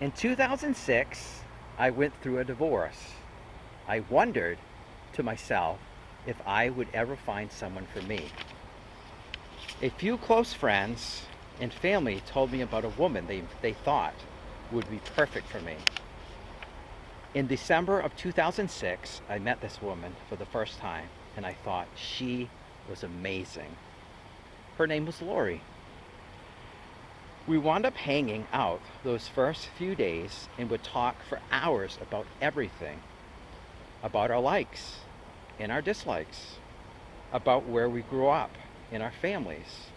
In 2006, I went through a divorce. I wondered to myself if I would ever find someone for me. A few close friends and family told me about a woman they thought would be perfect for me. In December of 2006, I met this woman for the first time, and I thought she was amazing. Her name was Lori. We wound up hanging out those first few days and would talk for hours about everything, about our likes and our dislikes, about where we grew up in our families.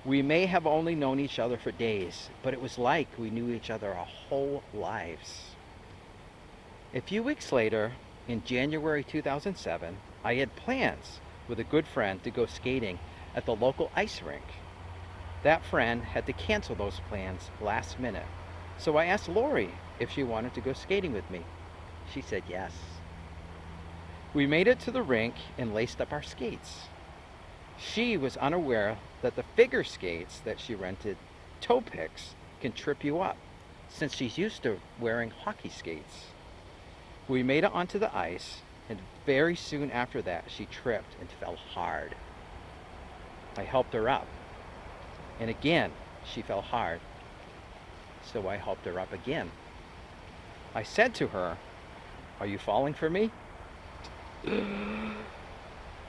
We may have only known each other for days, but it was like we knew each other our whole lives. A few weeks later, in January 2007, I had plans with a good friend to go skating at the local ice rink. That friend had to cancel those plans last minute, so I asked Lori if she wanted to go skating with me. She said yes. We made it to the rink and laced up our skates. She was unaware that the figure skates that she rented, toe picks, can trip you up, since she's used to wearing hockey skates. We made it onto the ice, and very soon after that, she tripped and fell hard. I helped her up, and again, she fell hard, so I helped her up again. I said to her, "Are you falling for me?"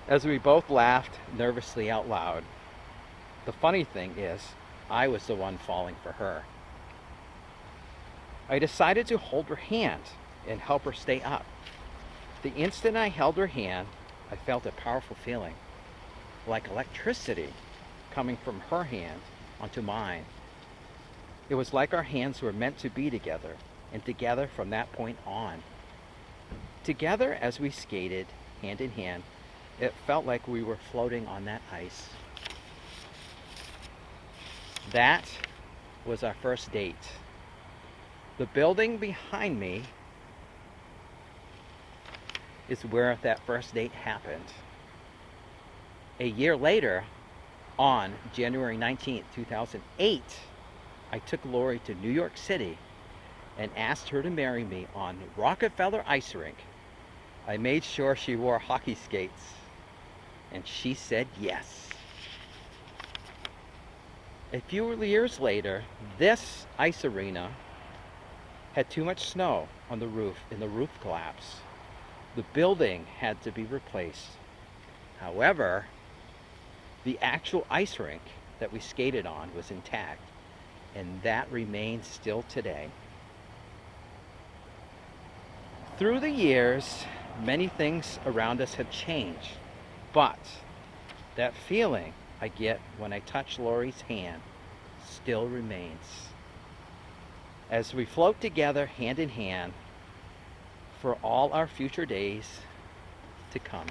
As we both laughed nervously out loud. The funny thing is, I was the one falling for her. I decided to hold her hand and help her stay up. The instant I held her hand, I felt a powerful feeling, like electricity coming from her hand onto mine. It was like our hands were meant to be together, and together from that point on. Together as we skated, hand in hand, it felt like we were floating on that ice. That was our first date. The building behind me is where that first date happened. A year later, on January 19th, 2008, I took Lori to New York City and asked her to marry me on Rockefeller Ice Rink. I made sure she wore hockey skates, and she said yes. A few years later, this ice arena had too much snow on the roof and the roof collapsed. The building had to be replaced. However, the actual ice rink that we skated on was intact, and that remains still today. Through the years, many things around us have changed, but that feeling I get when I touch Lori's hand still remains. As we float together hand in hand for all our future days to come.